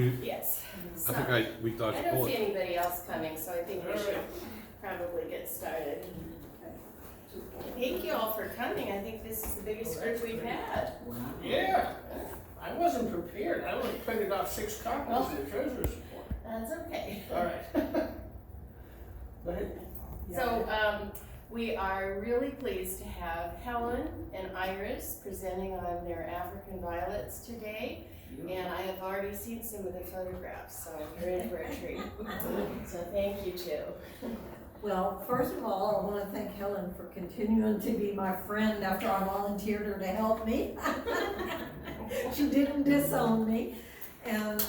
Yes. So, we dodged I a don't see bullet. anybody else coming, so I think we should probably get started. Thank you all for coming. I think this is the biggest group we've had. Yeah, I wasn't prepared. I only printed off 6 copies of the treasurer's report. That's okay. All right. Go ahead. So, we are really pleased to have Helen and Iris presenting on their African violets today. And I have already seen some of the photographs, so you're in for a treat. So thank you too. Well, first of all, I want to thank Helen for continuing to be my friend after I volunteered her to help me. She didn't disown me. And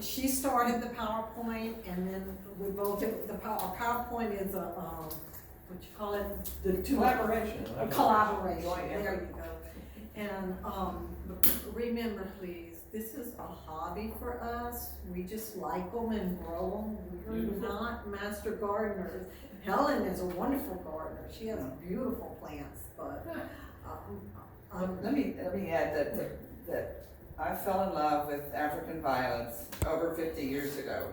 she started the PowerPoint, and then we both, our PowerPoint is a, what you call it? The Collaboration. A collaboration, Joint there effort. you go. And remember please, this is a hobby for us. We just like them and grow them. We're not master gardeners. Helen is a wonderful gardener. She has beautiful plants, but Let me add that I fell in love with African violets over 50 years ago.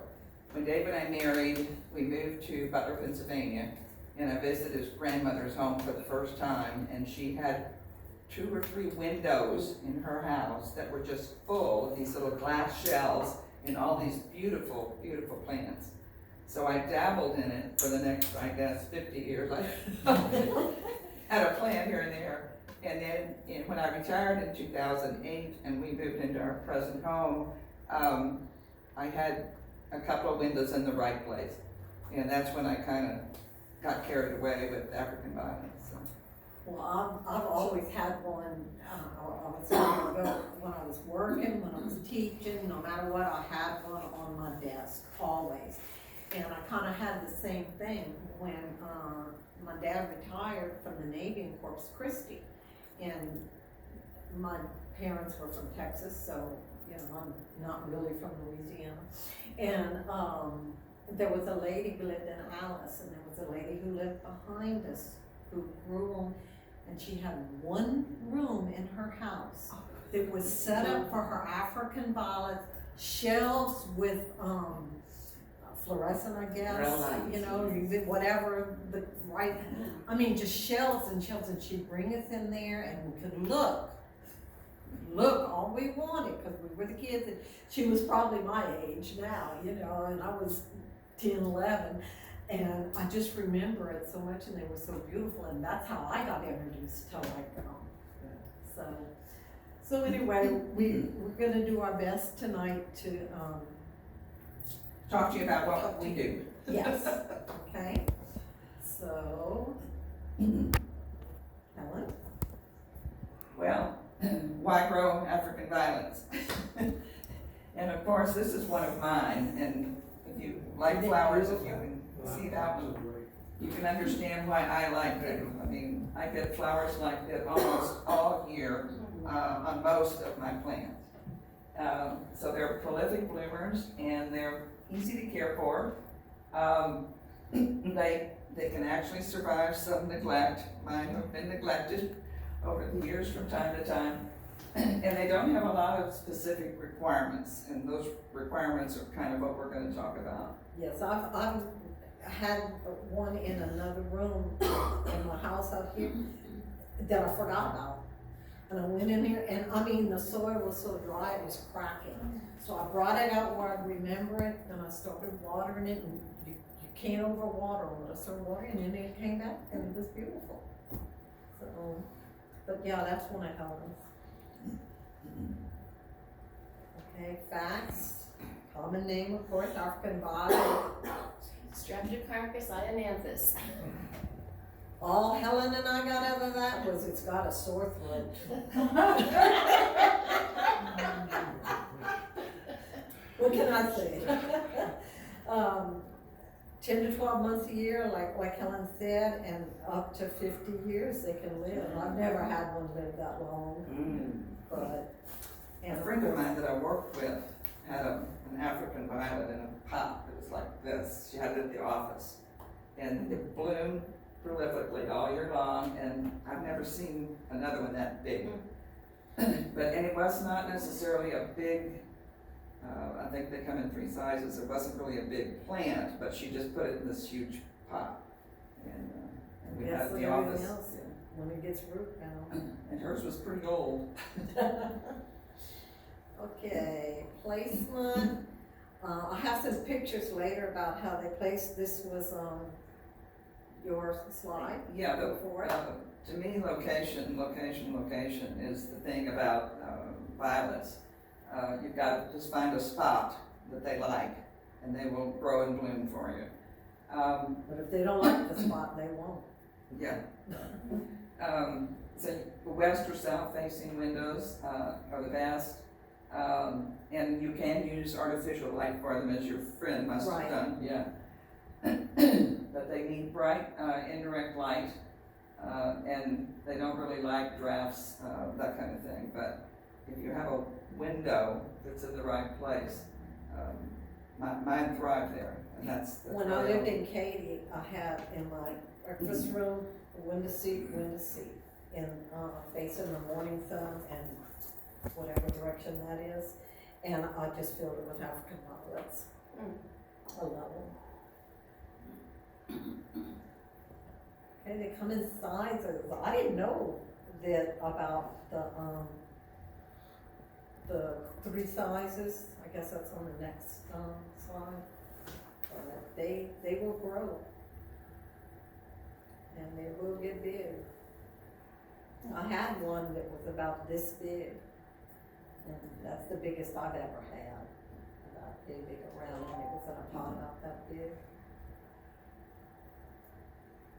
When Dave and I married, we moved to Butler, Pennsylvania, and I visited his grandmother's home for the first time, and she had 2 or 3 windows in her house that were just full of these little glass shells and all these beautiful, beautiful plants. So I dabbled in it for the next, I guess, 50 years. I had a plant here and there. And then when I retired in 2008 and we moved into our present home, I had a couple of windows in the right place. And that's when I kind of got carried away with African violets. So. well, I've always had one. When I was working, when I was teaching, no matter what, I had one on my desk always. And I kind of had the same thing when my dad retired from the Navy in Corpus Christi. And my parents were from Texas, so, you know, I'm not really from Louisiana. And there was a lady who lived in Alice, and there was a lady who lived behind us who grew them, and she had one room in her house that was set up for her African violets, shelves with fluorescent, I guess, you know, whatever the right, I mean, just shelves and shelves, and she'd bring us in there and we could look all we wanted, because we were the kids, and she was probably my age now, you know, and I was 10, 11, and I just remember it so much, and they were so beautiful, and that's how I got introduced to like them. So anyway, we're gonna do our best tonight to Talk to you about what we do. yes, okay, so, Helen? Well, why grow African violets? And of course, this is one of mine, and if you like flowers, if you can see that one, you can understand why I like them. I mean, I get flowers like that almost all year on most of my plants. So they're prolific bloomers, and they're easy to care for. They can actually survive some neglect. Mine have been neglected over the years from time to time. And they don't have a lot of specific requirements, and those requirements are kind of what we're going to talk about. Yes, I've had one in another room in my house out here that I forgot about. And I went in there, and I mean, the soil was so dry, it was cracking. So I brought it out where I'd remember it, and I started watering it, and you can't overwater when I started watering, and then it came back, and it was beautiful. So, but yeah, that's one of Helen's. Okay, facts, common name, of course, African violet. Streptococcus iodanthus. All Helen and I got out of that was it's got a sore throat. What can I say? 10 to 12 months a year, like Helen said, and up to 50 years they can live. I've never had one live that long, but. A friend of mine that I worked with had an African violet in a pot that was like this. She had it at the office, and it bloomed prolifically all year long, and I've never seen another one that big. And it was not necessarily a big think they come in 3 sizes. It wasn't really a big plant, but she just put it in this huge pot. And we had Yes, it in like the everything office. else. When it gets root now. And hers was pretty old. Okay, placement. I have some pictures later about how they placed, this was, your slide. Yeah, Go for it. to me, location is the thing about violets. You've got to just find a spot that they like, and they will grow and bloom for you. But if they don't like the spot, they won't. Yeah. So the west or south facing windows are the best. And you can use artificial light for them, as your friend must have Right. done, yeah. But they need bright, indirect light, and they don't really like drafts, that kind of thing. But if you have a window that's in the right place, mine thrive there, and that's When I lived in Katy, I had in my breakfast room, window seat, in, facing the morning sun and whatever direction that is. And I just filled it with African violets. I love them. Okay, they come in sizes. I didn't know that about the 3 sizes. I guess that's on the next, slide. But they will grow. And they will get big. I had one that was about this big, and that's the biggest I've ever had. About big around, and it was in a pot about that big.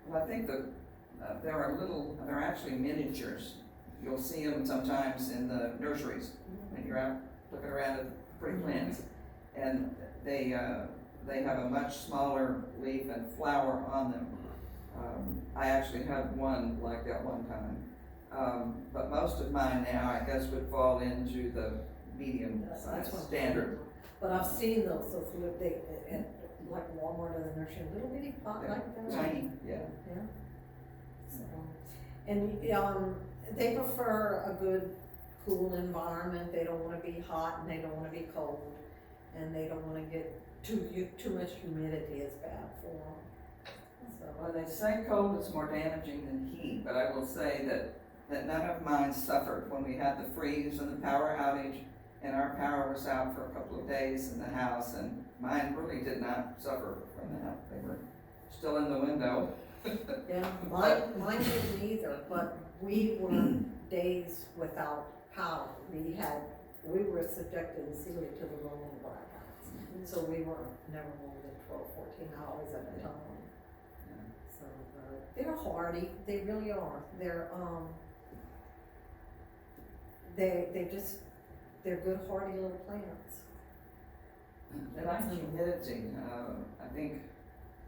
Well, I think that they're actually miniatures. You'll see them sometimes in the nurseries when you're out looking around at pretty plants. And they have a much smaller leaf and flower on them. I actually had one like that one time. But most of mine now, I guess, would fall into the medium size standard. But I've seen those little big, like Walmart or the nursery, little bitty pot Yeah, like that. tiny, yeah. Yeah. So, and, they prefer a good cool environment. They don't wanna be hot and they don't wanna be cold. And they don't wanna get too much humidity is bad for them. So, Well, they say cold is more damaging than heat, but I will say that none of mine suffered when we had the freeze and the power outage, and our power was out for a couple of days in the house, and mine really did not suffer from that. They were still in the window. yeah, mine didn't either, but we were days without power. We were subjected to the rolling blackouts. So we were never more than 12, 14 hours at a time. So, they're hardy, they really are. They're good hardy little plants. They like humidity. I think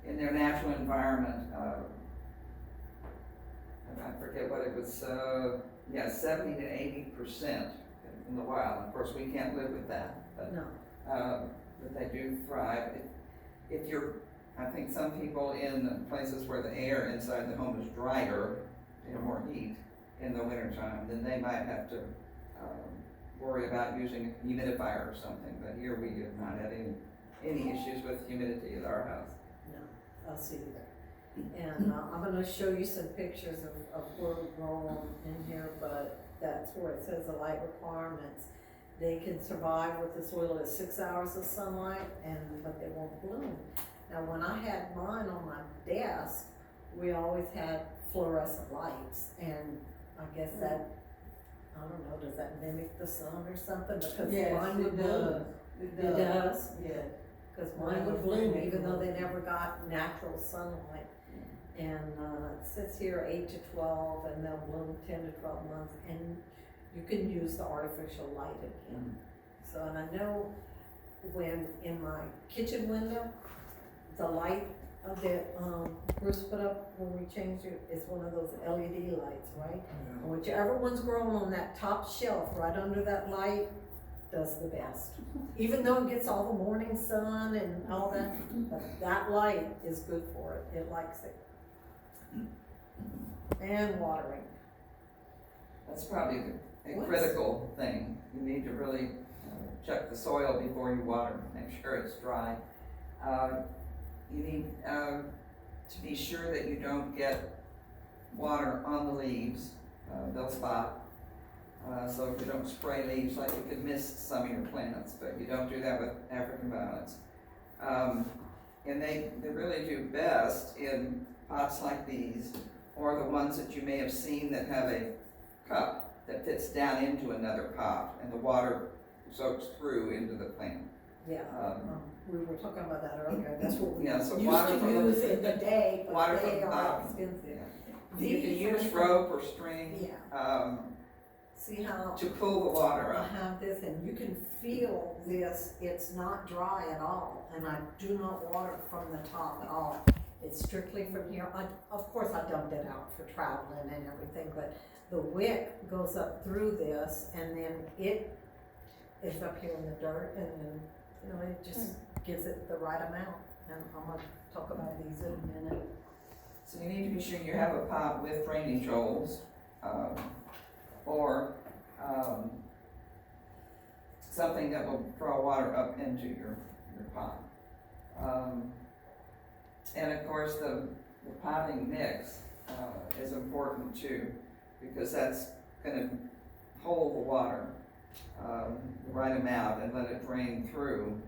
in their natural environment, I forget what it was, 70 to 80% in the wild. Of course, we can't live with that, but, No, but they do thrive. I think some people in places where the air inside the home is drier, more heat in the wintertime, then they might have to worry about using a humidifier or something. But here we have not had any issues with humidity at our house. no, us either. And I'm gonna show you some pictures of where we grow them in here, but that's where it says the light requirements. They can survive with as little as 6 hours of sunlight, but they won't bloom. Now, when I had mine on my desk, we always had fluorescent lights, and I guess that, I don't know, does that mimic the sun or something? Because Yes, mine would it bloom. does. It does? Yeah. Because mine would bloom even though they never got natural sunlight. And it says here 8 to 12, and they'll bloom 10 to 12 months, and you can use the artificial light again. So, and I know when in my kitchen window, the light that Bruce put up when we changed it is one of those LED lights, right? And whichever one's growing on that top shelf right under that light does the best. Even though it gets all the morning sun and all that, but that light is good for it. It likes it. And watering. That's probably a What's- critical thing. You need to really check the soil before you water, make sure it's dry. You need to be sure that you don't get water on the leaves, they'll spot. So if you don't spray leaves, like you could miss some of your plants, but you don't do that with African violets. And they really do best in pots like these, or the ones that you may have seen that have a cup that fits down into another pot, and the water soaks through into the plant. Yeah, we were talking about that earlier, that's what we Yeah, so used water to from the- use in the day, water but from they the are bottom. expensive. You can These use are- rope or string, Yeah, see how to pull the water I up. have this, and you can feel this, it's not dry at all, and I do not water from the top at all. It's strictly from here, of course I dumped it out for traveling and everything, but the wick goes up through this, and then it is up here in the dirt, and then, you know, it just gives it the right amount, and I'm gonna talk about these in a minute. So you need to be sure you have a pot with drainage holes, or something that will draw water up into your pot. And of course, the potting mix is important too, because that's gonna hold the water the right amount and let it drain through.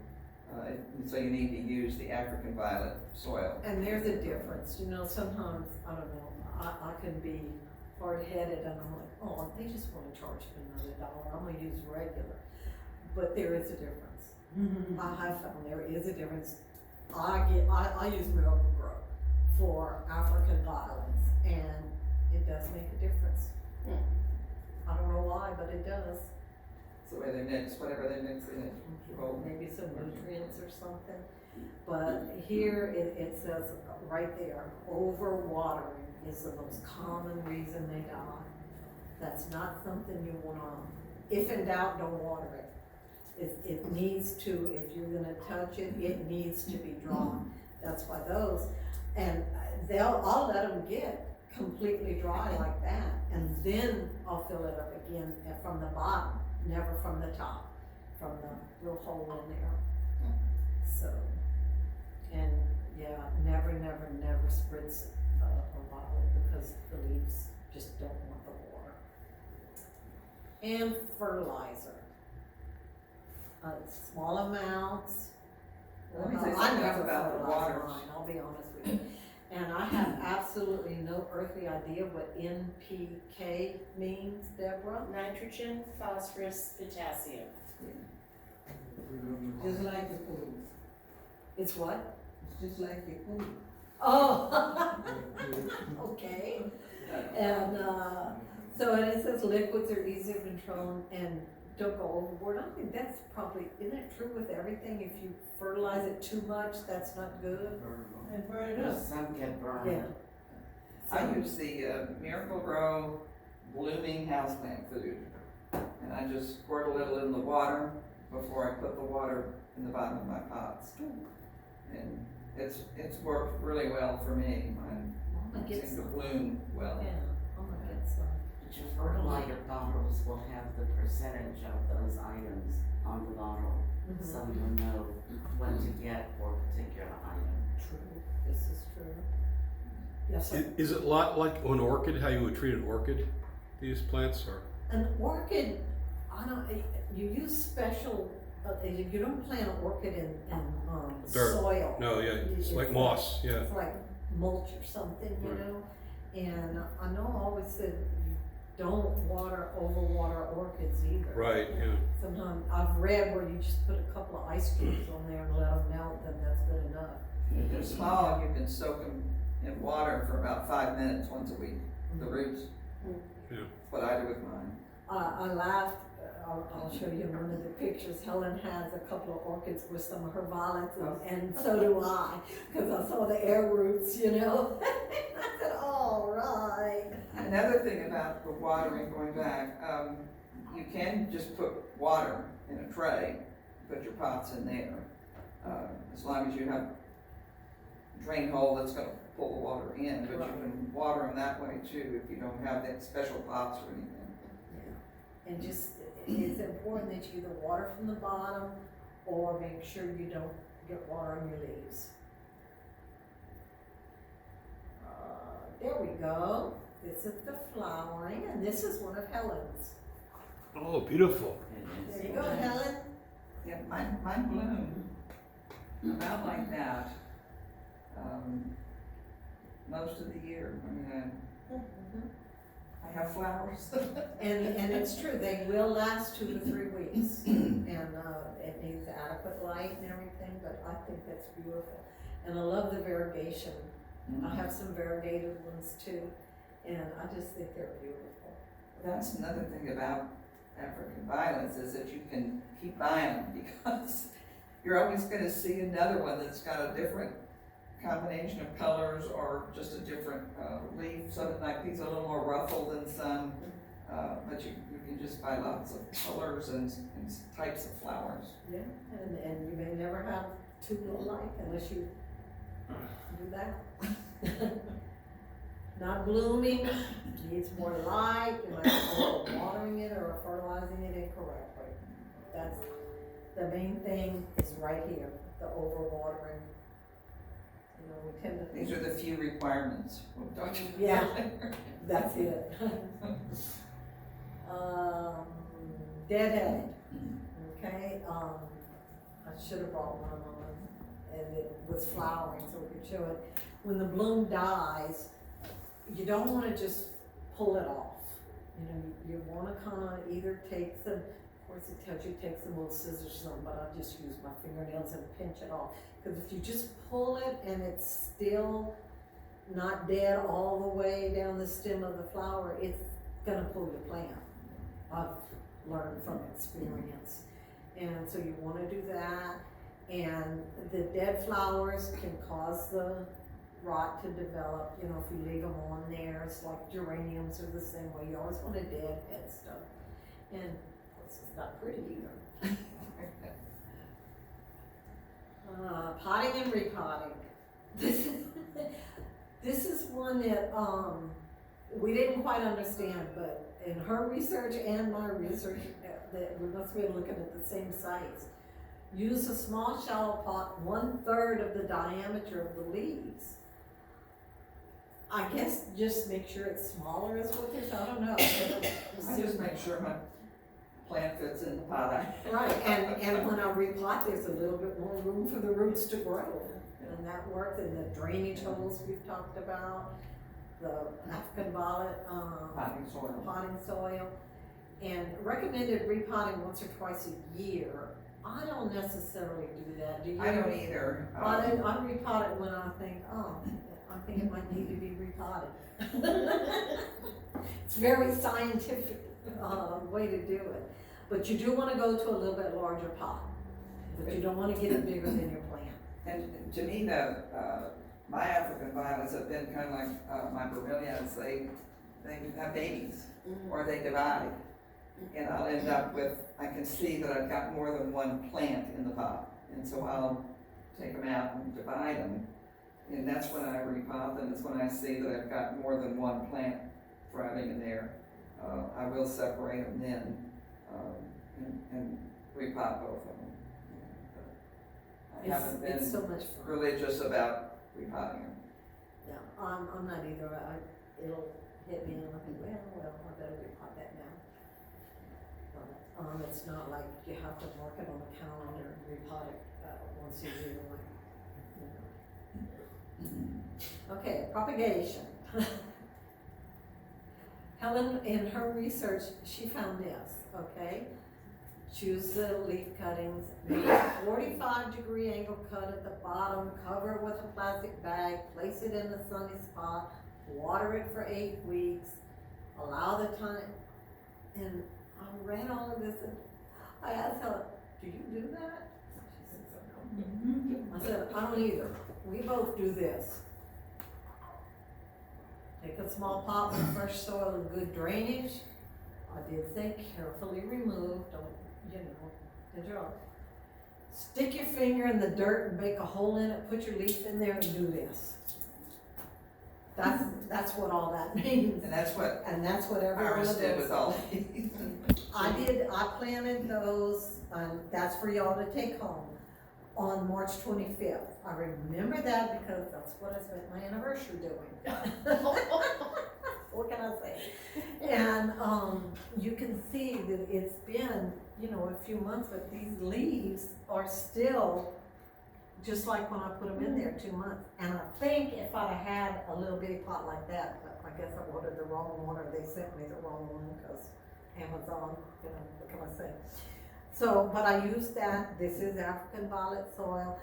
So you need to use the African violet soil. And there's a difference, you know, sometimes, I don't know, I can be hard-headed and I'm like, oh, they just wanna charge me another $1, I'm gonna use regular. But there is a difference. I have found there is a difference. I use Miracle Grow for African violets, and it does make a difference. I don't know why, but it does. It's the way they mix, whatever they mix in it. Well, Maybe some nutrients or something. But here it says right there, overwatering is the most common reason they die. That's not something you wanna, if in doubt, don't water it. It needs to, if you're gonna touch it, it needs to be dry. That's why those, and I'll let them get completely dry like that, and then I'll fill it up again from the bottom, never from the top, from the little hole in there. So, and yeah, never spritz a violet because the leaves just don't want the water. And fertilizer. Small amounts. Let me say I something never about the fertilize waters. mine, I'll be honest with you. And I have absolutely no earthly idea what NPK means, Deborah. Nitrogen, phosphorus, potassium. Just like the food. It's what? It's just like your food. Oh, okay. And, so and it says liquids are easy to control and don't go overboard. I think that's probably, isn't it true with everything? If you fertilize it too much, that's not good. And burn it up. Some get burned. Yeah. I use the Miracle Grow blooming houseplant food, and I just squirt a little in the water before I put the water in the bottom of my pots. And it's worked really well for me. Mine I'm gonna get seem to some. bloom well. Yeah, I'm gonna get some. But your fertilizer bottles will have the percentage of those items on the bottle, so you'll know what to get for a particular item. True, this is true. Yes, sir. Is it a lot like an orchid, how you would treat an orchid, these plants, or? An orchid, I don't, you use special, you don't plant an orchid in Dirt. soil. No, yeah, it's like moss, yeah. It's like mulch or something, you Right. know? And I know I always said, don't overwater orchids either. Right, yeah. Sometimes, I've read where you just put a couple of ice cubes on there and let them melt, and that's good enough. If they're small, you can soak them in water for about 5 minutes once a week, the roots. Yeah. That's what I do with mine. I laughed, I'll show you one of the pictures, Helen has a couple of orchids with some of her violets, and so do I, because I saw the air roots, you know? I said, all right. Another thing about the watering, going back, you can just put water in a tray, put your pots in there, as long as you have a drain hole that's gonna pull the water in, but you can water them that way too if you don't have that special pots or anything. And just, it's important that you either water from the bottom or make sure you don't get water on your leaves. There we go. This is the flowering, and this is one of Helen's. Oh, beautiful. There you go, Helen. Yeah, mine bloom about like that, most of the year. I mean, I have flowers. And it's true, they will last 2 to 3 weeks. And, it needs adequate light and everything, but I think that's beautiful. And I love the variegation. I have some variegated ones too, and I just think they're beautiful. That's another thing about African violets is that you can keep buying them because you're always gonna see another one that's got a different combination of colors or just a different leaf. So like these are a little more ruffled than some, but you can just buy lots of colors and types of flowers. Yeah, and you may never have 2 alike unless you do that. Not blooming, needs more light, you might be watering it or fertilizing it incorrectly. That's the main thing is right here, the overwatering. You know, we tend to. These are the few requirements. Yeah, that's it. Deadheaded, okay, I should have brought one on, and it was flowering so we could show it. When the bloom dies, you don't wanna just pull it off. You know, you wanna kinda either take some, of course it tells you take some little scissors or something, but I just use my fingernails and pinch it off. Cause if you just pull it and it's still not dead all the way down the stem of the flower, it's gonna pull your plant. I've learned from experience. And so you wanna do that. And the dead flowers can cause the rot to develop, you know, if you leave them on there. It's like geraniums are the same way. You always want a dead head stuff. And of course it's not pretty either. Potting and repotting. This is one that we didn't quite understand, but in her research and my research, that we must be looking at the same sites. Use a small shallow pot 1/3 of the diameter of the leaves. I guess just make sure it's smaller is what there's, I don't know. I just make sure my plant fits in the pot. Right, and when I repot, there's a little bit more room for the roots to grow. And that works, and the drainage holes we've talked about, the African violet, potting soil. And recommended repotting once or twice a year. I don't necessarily do that, do you? I don't either. I repot it when I think, oh, I think it might need to be repotted. It's a very scientific way to do it. But you do wanna go to a little bit larger pot, but you don't wanna get it bigger than your plant. And to me, my African violets have been kind of like my bromeliads. They have babies or they divide. And I'll end up with, I can see that I've got more than one plant in the pot. And so I'll take them out and divide them. And that's when I repot them, it's when I see that I've got more than one plant thriving in there. I will separate them then, and repot both of them. I haven't been It's so much fun. religious about repotting them. Yeah, I'm not either. It'll hit me and I'll think, well, I better repot that now. But, it's not like you have to mark it on the calendar and repot it, once a year, like, you know. Okay, propagation. Helen, in her research, she found this, okay? Choose the leaf cuttings, make a 45-degree angle cut at the bottom, cover it with a plastic bag, place it in a sunny spot, water it for 8 weeks, allow the time, and I read all of this and I asked Helen, do you do that? She said, no. I said, I don't either. We both do this. Take a small pot with fresh soil and good drainage. I did say carefully remove, don't, the job. Stick your finger in the dirt and make a hole in it, put your leaf in there and do this. That's what all that means, And that's what and that's what every one ours of did with those. all these. I planted those, that's for y'all to take home, on March 25th. I remember that because that's what I spent my anniversary doing. What can I say? And, you can see that it's been, a few months, but these leaves are still just like when I put them in there 2 months. And I think if I'd have had a little bitty pot like that, but I guess I ordered the wrong one, or they sent me the wrong one, because Amazon, what can I say? So, but I used that. This is African violet soil.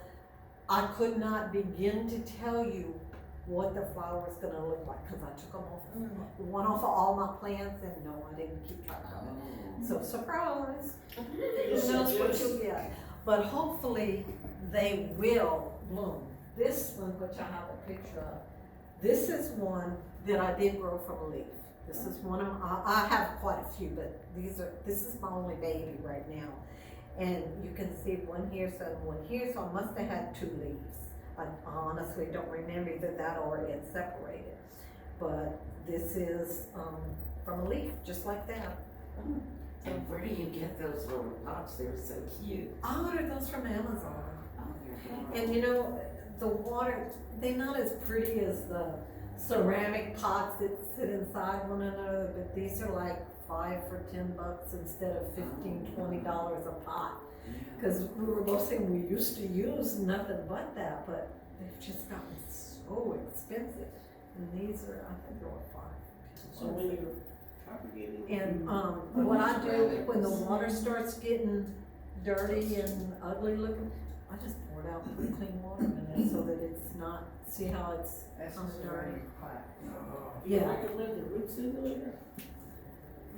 I could not begin to tell you what the flower was gonna look like, because I took them off, one off of all my plants, and no, I didn't keep track of it. So surprise, who knows what you'll get. But hopefully, they will bloom. This one, which I have a picture of, this is one that I did grow from a leaf. This is one of, I have quite a few, but this is my only baby right now. And you can see one here, so one here, so I must have had 2 leaves. I honestly don't remember either that or it separated. But this is, from a leaf, just like that. And where do you get those little pots? They're so cute. I ordered those from Amazon. Oh, they're adorable. And the water, they're not as pretty as the ceramic pots that sit inside one another, but these are like $5 for $10 instead of $15, $20 a pot. Because we were both saying we used to use nothing but that, but they've just gotten so expensive. And these are, I think they're $5. So when you're propagating. And, what I do, when the water starts getting dirty and ugly looking, I just pour it out and put clean water in it so that it's not, see how it's That's kind of dirty? Do you Yeah. recommend the root stimulator?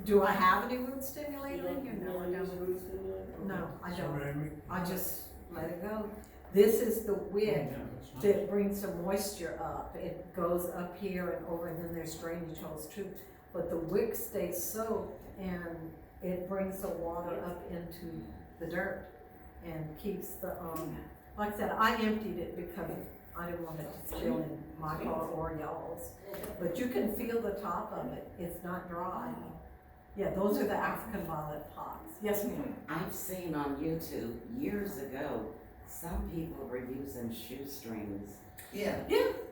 Do I have any root stimulator in here? You No, I don't use a don't. root stimulator? No, I don't. Ceramic. I just let it go. This is the wick that brings the moisture up. It goes up here and over, and then there's drainage holes too. But the wick stays soaked, and it brings the water up into the dirt and keeps the, like I said, I emptied it because I didn't want it to spill in my car or y'all's. But you can feel the top of it. It's not dry. Yeah, those are the African violet pots. Yes, ma'am. I've seen on YouTube years ago, some people were using shoestrings Yeah,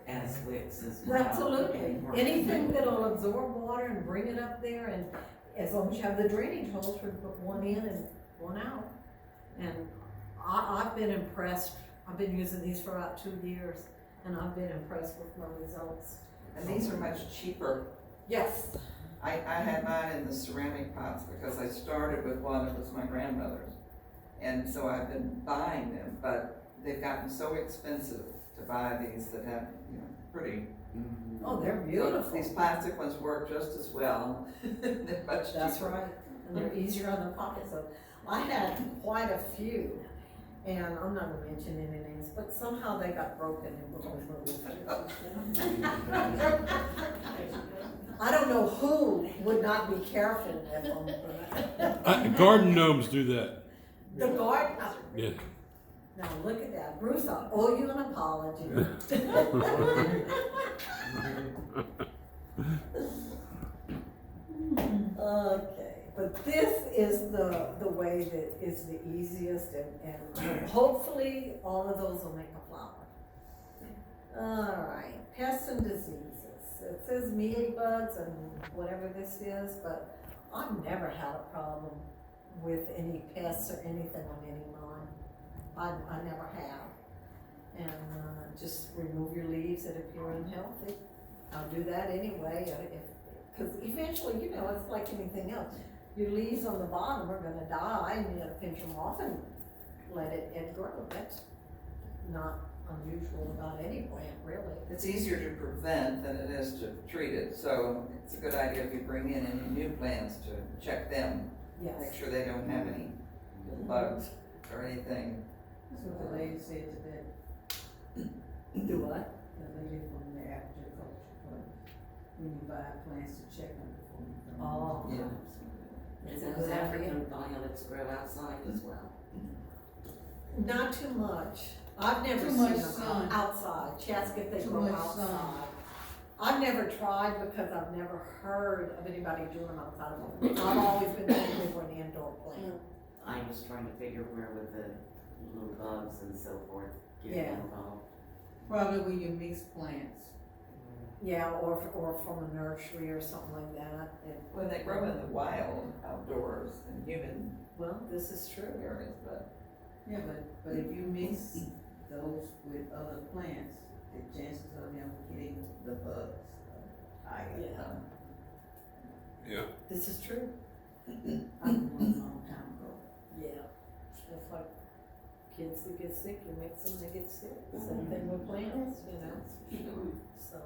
as wicks as well. Absolutely. Anything that'll absorb water and bring it up there, and as long as you have the drainage holes, we put one in and one out. And I've been impressed. I've been using these for about 2 years, and I've been impressed with my results. and these are much cheaper. Yes. I had mine in the ceramic pots because I started with one that was my grandmother's. And so I've been buying them, but they've gotten so expensive to buy these that have, pretty. Mhm. Oh, they're So beautiful. these plastic ones work just as well. They're much cheaper. That's right. And they're easier on the pocket, so I had quite a few. And I'm not gonna mention any names, but somehow they got broken and were removed. I don't know who would not be careful with them, but Garden gnomes do that. the garden. Yeah. Now look at that, Bruce, I owe you an apology. Okay, but this is the way that is the easiest, and hopefully all of those will make a flower. All right, pests and diseases. It says mealybugs and whatever this is, but I've never had a problem with any pests or anything on any lawn. I never have. And, just remove your leaves that appear unhealthy. I'll do that anyway, cause eventually, it's like anything else. Your leaves on the bottom are gonna die, and you gotta pinch them off and let it grow. That's not unusual about any plant, really. It's easier to prevent than it is to treat it, so it's a good idea if you bring in any new plants to check them. Make Yes. sure they don't have any bugs or anything. That's what the lady said today, Do what? the lady from the agriculture, when you buy plants to check them before you come. Oh. Yeah. It's a And good those idea. African violets grow outside as well. Not too much. I've never Too seen much them sun. outside. She asked if they Too grow much outside. sun. I've never tried because I've never heard of anybody doing them outside of them. I've always been thinking they were an indoor plant. I was trying to figure where would the little bugs and so forth get Yeah. involved. Probably when you mix plants. Yeah, or from a nursery or something like that. When they grow in the wild outdoors in human Well, this is true. areas, but Yeah, but if you mix those with other plants, the chances of them getting the bugs are higher. Yeah. Yeah. This is true. I did one a long time ago. Yeah. It's like kids that get sick, you mix them, they get sick. Same thing with plants, you know, so.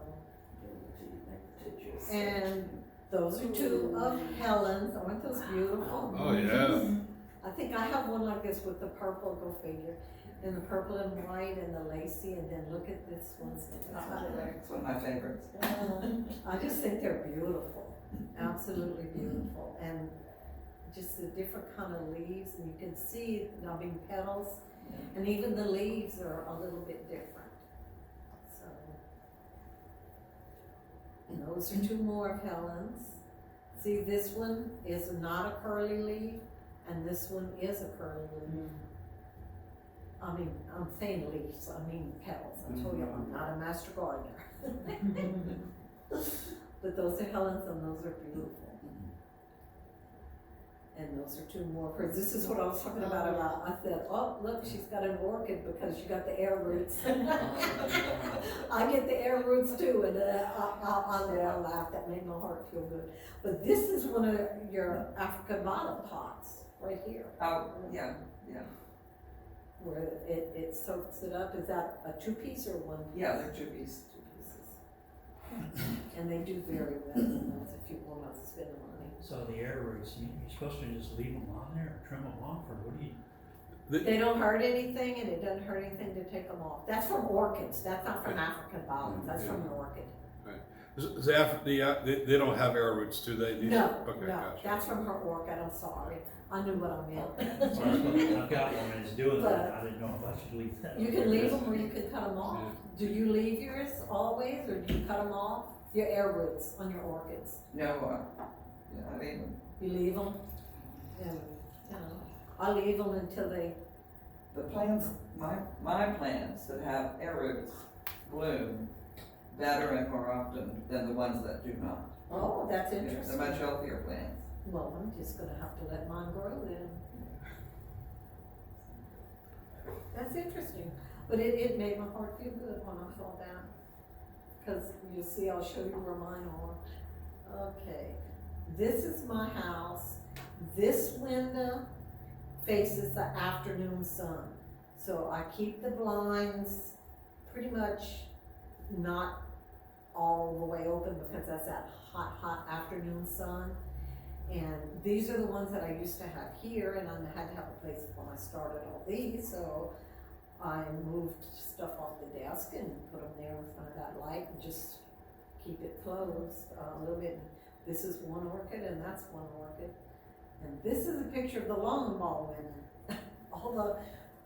And those are two of Helen's. Aren't those beautiful? Oh, yeah. I think I have one like this with the purple, go figure, and the purple and white and the lacy, and then look at this one. it's one of my favorites. I just think they're beautiful, absolutely beautiful, and just the different kind of leaves, and you can see, I mean, petals, and even the leaves are a little bit different, so. And those are two more of Helen's. See, this one is not a curly leaf, and this one is a curly leaf. I mean, I'm saying leaves, I mean petals. I told you I'm not a master gardener. But those are Helen's and those are beautiful. And those are two more of hers. This is what I was talking about. I said, oh, look, she's got an orchid because she got the air roots. I get the air roots too, and I laughed. That made my heart feel good. But this is one of your African violet pots right here. Oh, yeah, Where it soaks it up. Is that a two-piece or one piece? yeah, they're two pieces. Two pieces. And they do very well in those if you want to spend the money. So the air roots, you're supposed to just leave them on there or trim them off, or what do you? They don't hurt anything, and it doesn't hurt anything to take them off. That's from orchids. That's not from African violets. That's from an orchid. They don't have air roots, do they? These- No, Okay, no, gotcha. that's from her orchid. I'm sorry. I knew what I meant. I've got one and it's doing that, I didn't know if I should leave that. You can leave them or you can cut them off. Yeah. Do you leave yours always, or do you cut them off? Your air roots on your orchids. No, yeah, I mean, You leave them, and, you know, I leave them until they, the plants, my plants that have air roots bloom better and more often than the ones that do not. oh, that's They're interesting. much healthier plants. Well, I'm just gonna have to let mine grow then. That's interesting, but it made my heart feel good when I saw that. Cause you see, I'll show you where mine are. Okay, this is my house. This window faces the afternoon sun. So I keep the blinds pretty much not all the way open because that's that hot afternoon sun. And these are the ones that I used to have here, and I had to have a place when I started all these, so I moved stuff off the desk and put them there in front of that light and just keep it closed a little bit. This is one orchid and that's one orchid. And this is a picture of the Longmore women. All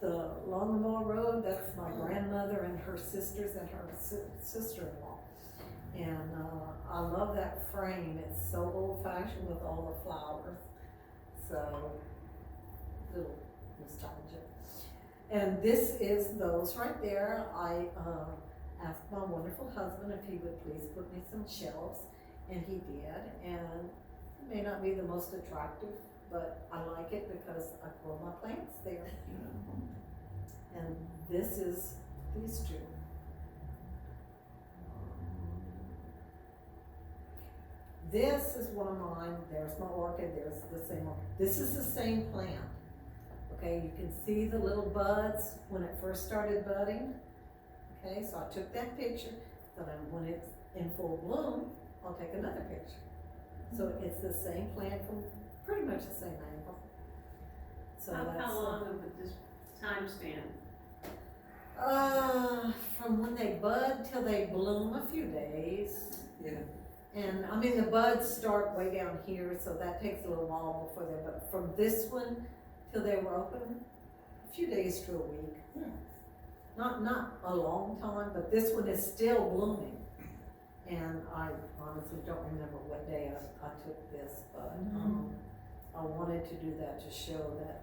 the Longmore Road, that's my grandmother and her sisters and her sister-in-law. And I love that frame. It's so old-fashioned with all the flowers. So, little nostalgia. And this is those right there. I asked my wonderful husband if he would please put me some shelves, and he did. And it may not be the most attractive, but I like it because I grow my plants there. And this is these two. This is one of mine. There's my orchid. There's the same one. This is the same plant. Okay, you can see the little buds when it first started budding. Okay, so I took that picture. So then when it's in full bloom, I'll take another picture. So it's the same plant from pretty much the same angle. So How long of this time span? From when they bud till they bloom, a few days. Yeah. And I mean, the buds start way down here, so that takes a little while before they, but from this one till they were open, a few days to a week. Not a long time, but this one is still blooming. And I honestly don't remember what day I took this, but, I wanted to do that to show that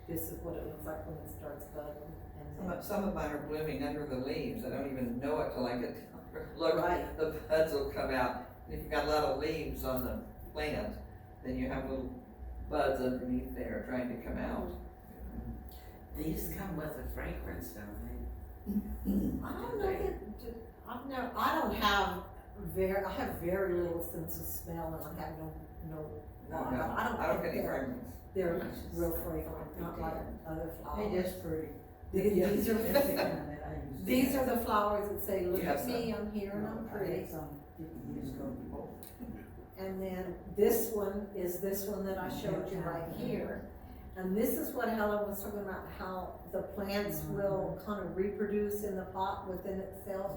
this is what it looks like when it starts budding. And then, Some of mine are blooming under the leaves, I don't even know it till I get, look, Right. the buds will come out. If you've got a lot of leaves on the plant, then you have little buds underneath there trying to come out. These come with a fragrance, don't I don't know that, I don't have I have very little sense of smell, and I have no, No, I don't I don't think get any they're, fragrance. they're real fragrant, not like other flowers. They just pretty. These are, That's the kind that I used to these have. are the flowers that say, look You have at me, I'm here and I'm I pretty. had some 50 years ago before. And then this one is this one that I showed you right here. And this is what Helen was talking about, how the plants will kind of reproduce in the pot within itself.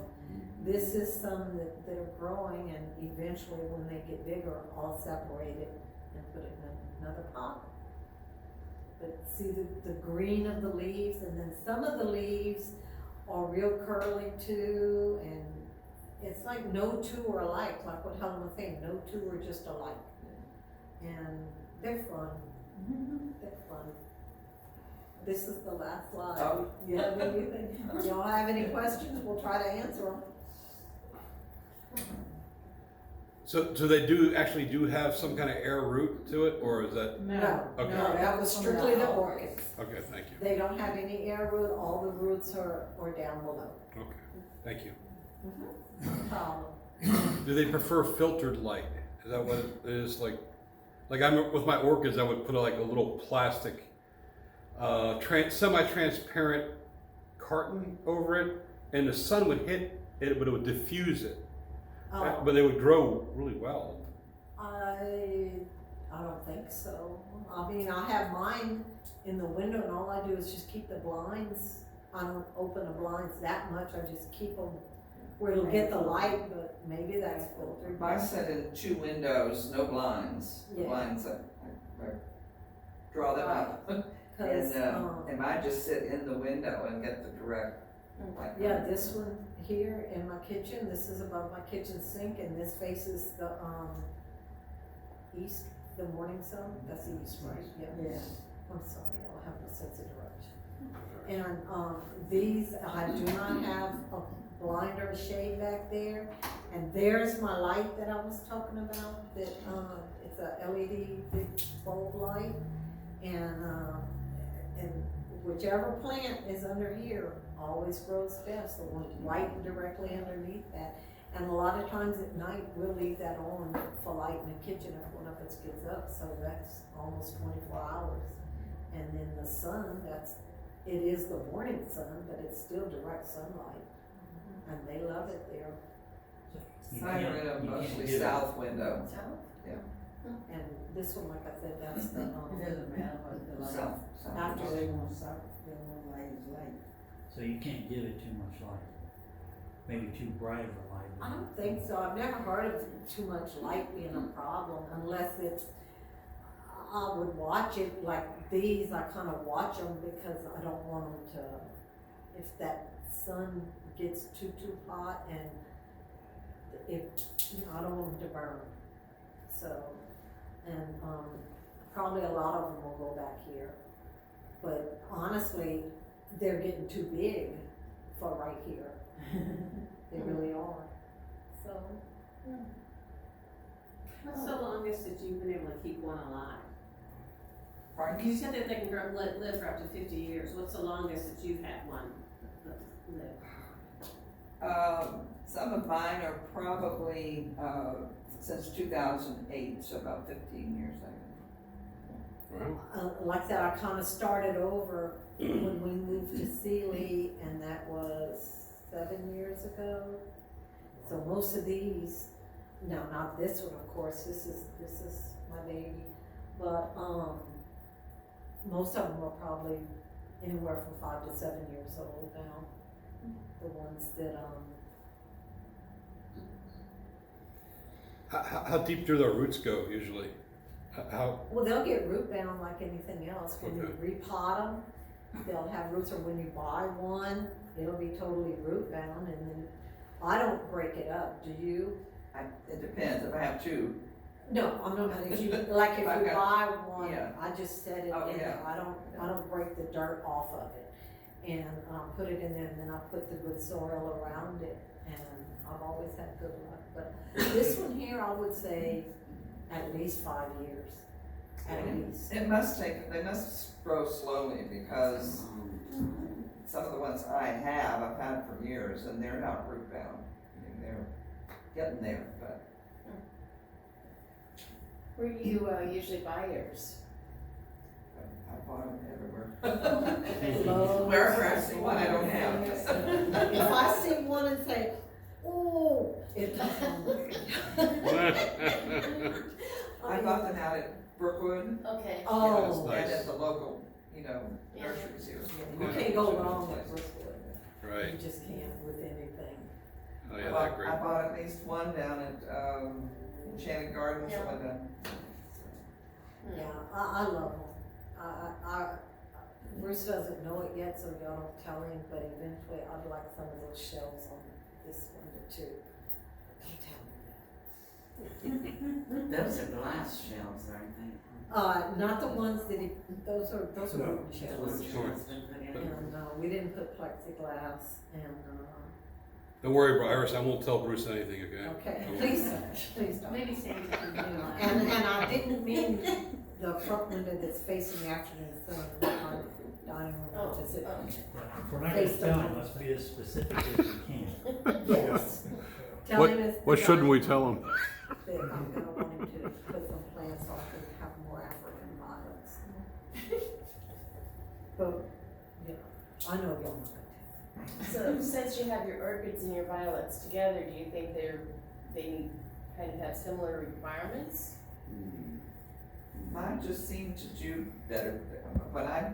This is some that are growing, and eventually when they get bigger, I'll separate it and put it in another pot. But see the green of the leaves, and then some of the leaves are real curly too, and it's like no two are alike, like what Helen was saying, no two are just alike. And they're fun. They're fun. This is the last slide. Oh. You have anything? Y'all have any questions? We'll try to answer them. So they actually have some kind of air root to it, or is that, No, Okay. no, that was strictly the orchids. okay, thank you, They don't have any air root, all the roots are down below. okay, thank you. No problem. Do they prefer filtered light? Is that what it is, like I'm, with my orchids, I would put like a little plastic, semi-transparent carton over it, and the sun would hit it, but it would diffuse it. Oh, But they would grow really well. I don't think so. I mean, I have mine in the window, and all I do is just keep the blinds. I don't open the blinds that much, I just keep them where it'll get the light, but maybe that's filtered. Mine set in 2 windows, no blinds. The Yeah. blinds, I draw them out. Cause, And mine just sit in the window and get the direct light. yeah, this one here in my kitchen, this is above my kitchen sink, and this faces the, east, the morning sun, that's the east, right? Yeah. Yeah. I'm sorry, y'all have no sense of direction. And, these, I do not have a blind or a shade back there, and there's my light that I was talking about, that, it's a LED big bulb light, and whichever plant is under here always grows best, the one right directly underneath that. And a lot of times at night, we'll leave that on for light in the kitchen if one of us gets up, so that's almost 24 hours. And then the sun, it is the morning sun, but it's still direct sunlight, and they love it there. You Mine are can't- in a you can't mostly get it. south window. And this one, like I said, that's the, It doesn't matter what the light. South. After All they want south, they want light is light. So you can't give it too much light, maybe too bright of a light. I don't think so, I've never heard of too much light being a problem, unless it's, I would watch it, like these, I kinda watch them because I don't want them to, if that sun gets too hot, and if, I don't want them to burn. So, and, probably a lot of them will go back here, but honestly, they're getting too big for right here. They really are, so. What's the longest that you've been able to keep one alive? Pardon? You said that they can live for up to 50 years. What's the longest that you've had one live? Some of mine are probably, since 2008, so about 15 years, I think. Wow. Like that, I kinda started over when we moved to Sealy, and that was 7 years ago. So most of these, no, not this one, of course, this is my baby, but, most of them are probably anywhere from 5 to 7 years old now. The ones that, How deep do their roots go usually? How, well, they'll get root bound like anything else. When you Okay. repot them, they'll have roots, or when you buy one, it'll be totally root bound, and then I don't break it up, do you? It depends, if I have two, No, I'm not, if you, like if I've you buy one, yeah. I just set it Oh, in there, yeah. I don't break the dirt off of it. And, put it in there, and then I put the good soil around it, and I've always had good luck. But this one here, I would say at least 5 years, at least. They must grow slowly because some of the ones I've had for years, and they're not root bound. I mean, they're getting there, but Where do you usually buy yours? I bought them everywhere. Lowe's. Wherever I see one I don't have. If I see one and say, oh, it doesn't. I bought them out at Brookwood. Okay. Oh. Nice. And at the local, Yeah. nurseries here. You can't go wrong with Brookwood. Right. You just can't with anything. Oh, I yeah, bought, they're great. I bought at least one down at, Enchanted Gardens, Yeah. I went down. Yeah, I love them. Bruce doesn't know it yet, so y'all don't tell him, but eventually I'd like some of those shells on this one too. Don't tell him that. Those are glass shells, aren't they? Not the ones that those are No. wooden shells. Sure. And, we didn't put plexiglass and, Don't worry, Iris, I won't tell Bruce anything, okay? okay, Don't please don't. Maybe Sandy can do that. And I didn't mean the front window that's facing the afternoon sun, not dining room, Oh, which is it. If we're not gonna tell him, let's be as specific as we can. Yes. Tell him it's What the shouldn't we dining tell him? room that I'm gonna want him to put some plants so I can have more African violets. But, you know, I know y'all know that. So since you have your orchids and your violets together, do you think they kind of have similar requirements? Mine just seem to do better. When I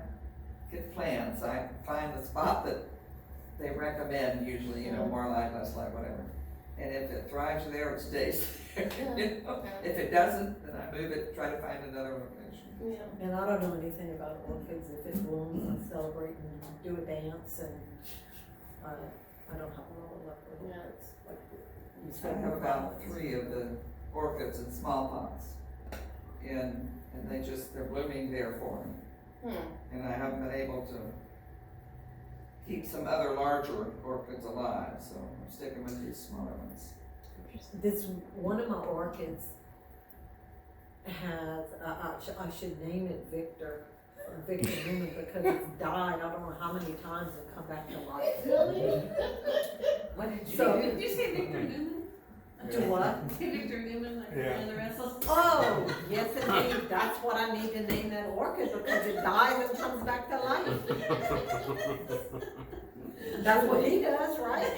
get plants, I find the spot that they recommend usually, more light, less light, whatever. And if it thrives there, it stays there. If it doesn't, then I move it, try to find another location. Yeah. And I don't know anything about orchids. If it blooms, I celebrate and do a dance, and I don't have a lot of luck with Yeah. orchids. Like you I said, have about violets. 3 of the orchids in small pots. And they're blooming there for me. And I haven't been able to keep some other larger orchids alive, so I'm sticking with these smaller ones. This, one of my orchids has, I should name it Victor Newman, because it's died, I don't know how many times, and come back to life. Really? What did you So- do? Did you say Victor Newman? Do what? Victor Newman, like Yeah. one of the wrestlers? Oh, yes indeed, that's what I need to name that orchid, because it dies and comes back to life. That's what he does, right?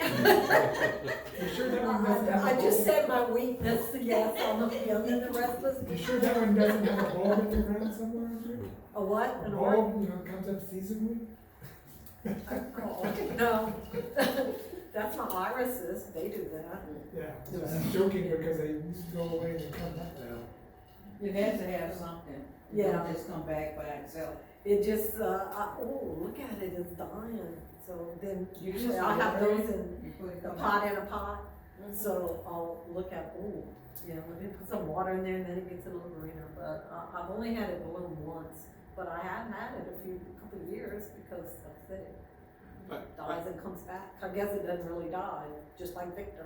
You sure that one doesn't have a I just bulb? said my weakness, yes, I'm him and the rest of us. You sure that one doesn't have a bulb in the ground somewhere out there? A what? A An orchid? bulb, comes up seasonally? No, that's my irises, they do that. Yeah, I'm joking because they go away and they come back. You have to have something. You Yeah. don't just come back by itself. It just, oh, look at it, it's dying. So then You usually just I have water those it, in You put it a on. pot in a pot. So I'll look at, oh, let me put some water in there and then it gets a little greener. But I've only had it bloom once, but I have had it a couple of years because like I said, it dies and comes back. I guess it doesn't really die, just like Victor.